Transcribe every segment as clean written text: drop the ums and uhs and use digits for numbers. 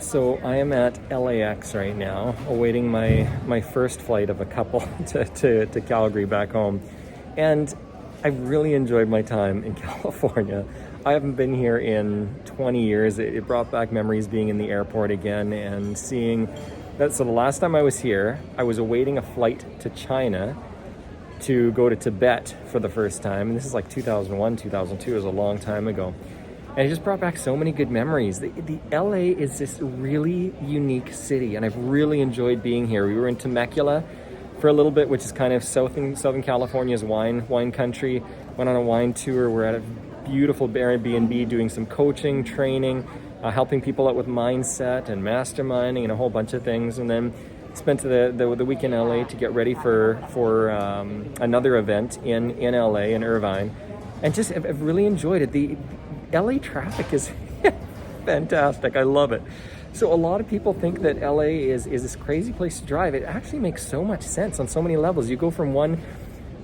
So I am at LAX right now, awaiting my first flight of a couple to Calgary back home. And I really enjoyed my time in California. I haven't been here in 20 years. It brought back memories being in the airport again and seeing that. So the last time I was here, I was awaiting a flight to China to go to Tibet for the first time. And this is like 2001, 2002, it was a long time ago. And it just brought back so many good memories. The LA is this really unique city, and I've really enjoyed being here. We were in Temecula for a little bit, which is kind of Southern California's wine country. Went on a wine tour. We're at a beautiful Airbnb doing some coaching, training, helping people out with mindset and masterminding and a whole bunch of things. And then spent the week in LA to get ready for another event in LA, in Irvine. And just I've really enjoyed it. The LA traffic is fantastic. I love it. So a lot of people think that LA is this crazy place to drive. It actually makes so much sense on so many levels. You go from one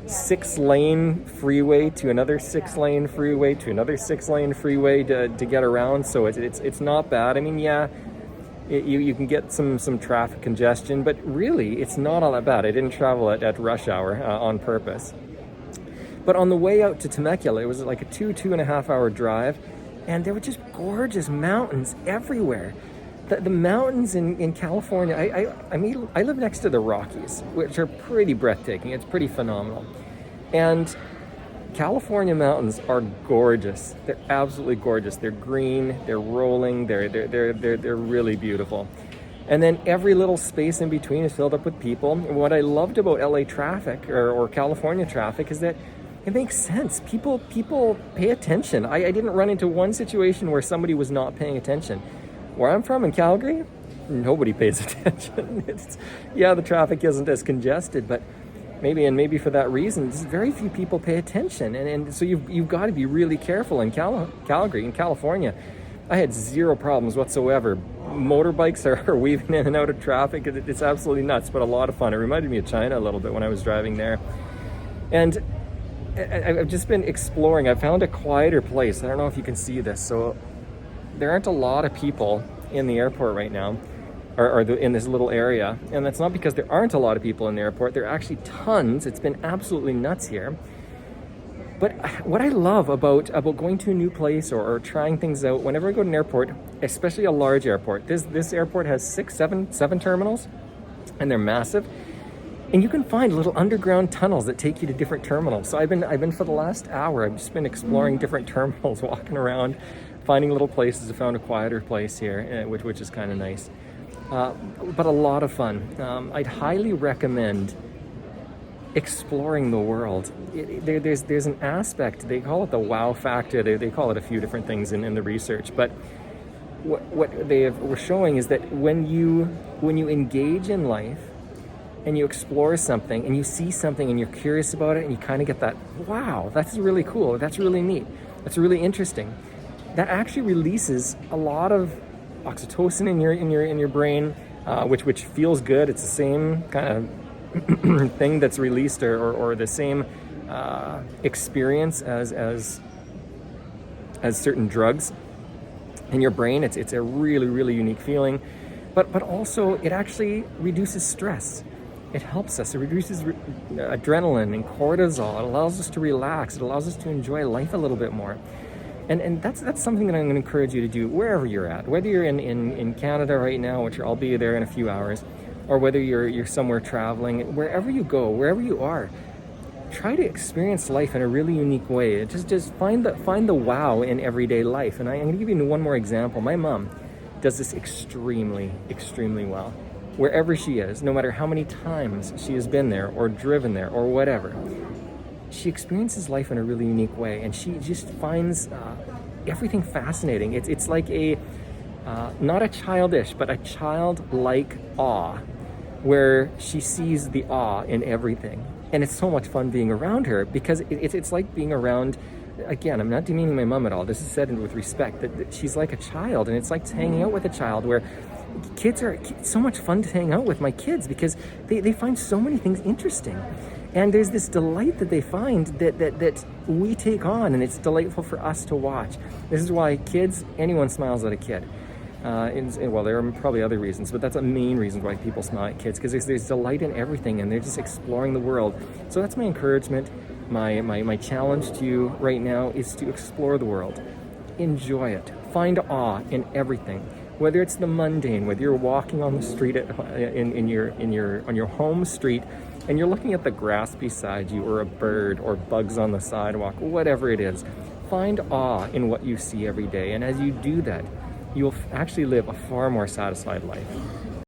6-lane freeway to another 6-lane freeway to another 6-lane freeway to get around. So it's not bad. I mean, yeah, you can get some traffic congestion, but really it's not all that bad. I didn't travel at rush hour on purpose. But on the way out to Temecula, it was like a 2.5 hour drive, and there were just gorgeous mountains everywhere. The mountains in California, I mean, I live next to the Rockies, which are pretty breathtaking. It's pretty phenomenal. And California mountains are gorgeous. They're absolutely gorgeous. They're green, they're rolling, they're really beautiful. And then every little space in between is filled up with people. And what I loved about LA traffic or California traffic is that it makes sense. People pay attention. I didn't run into one situation where somebody was not paying attention. Where I'm from in Calgary, nobody pays attention. The traffic isn't as congested, but maybe for that reason, just very few people pay attention. And so you've got to be really careful in Calgary, in California. I had zero problems whatsoever. Motorbikes are weaving in and out of traffic. It's absolutely nuts, but a lot of fun. It reminded me of China a little bit when I was driving there. And I've just been exploring. I found a quieter place. I don't know if you can see this. So there aren't a lot of people in the airport right now, or in this little area. And that's not because there aren't a lot of people in the airport. There are actually tons. It's been absolutely nuts here. But what I love about going to a new place or trying things out, whenever I go to an airport, especially a large airport, this airport has seven terminals, and they're massive. And you can find little underground tunnels that take you to different terminals. So I've been for the last hour, I've just been exploring different terminals, walking around, finding little places. I found a quieter place here, which is kind of nice. But a lot of fun. I'd highly recommend exploring the world. There's an aspect, they call it the wow factor. They call it a few different things in the research. But what they were showing is that when you engage in life, and you explore something and you see something and you're curious about it and you kind of get that, wow, that's really cool, that's really neat, that's really interesting, that actually releases a lot of oxytocin in your brain, which feels good. It's the same kind of thing that's released or the same experience as certain drugs in your brain. It's a really unique feeling, but also it actually reduces stress. It helps us. It reduces adrenaline and cortisol. It allows us to relax. It allows us to enjoy life a little bit more. And that's something that I'm going to encourage you to do wherever you're at. Whether you're in Canada right now, which I'll be there in a few hours, or whether you're somewhere traveling, wherever you go, wherever you are, try to experience life in a really unique way. Just find the wow in everyday life. And I'm going to give you one more example. My mom does this extremely well. Wherever she is, no matter how many times she has been there or driven there or whatever, she experiences life in a really unique way, and she just finds everything fascinating. It's like not a childish, but a childlike awe, where she sees the awe in everything. And it's so much fun being around her, because it's like being around, again, I'm not demeaning my mom at all. This is said with respect, that she's like a child, and it's like hanging out with a child, where kids are so much fun to hang out with my kids, because they find so many things interesting. And there's this delight that they find that we take on, and it's delightful for us to watch. This is why anyone smiles at a kid. Well, there are probably other reasons, but that's a main reason why people smile at kids, because there's delight in everything, and they're just exploring the world. So that's my encouragement. My challenge to you right now is to explore the world. Enjoy it. Find awe in everything. Whether it's the mundane, whether you're walking on the street on your home street, and you're looking at the grass beside you, or a bird, or bugs on the sidewalk, whatever it is, find awe in what you see every day. And as you do that, you'll actually live a far more satisfied life.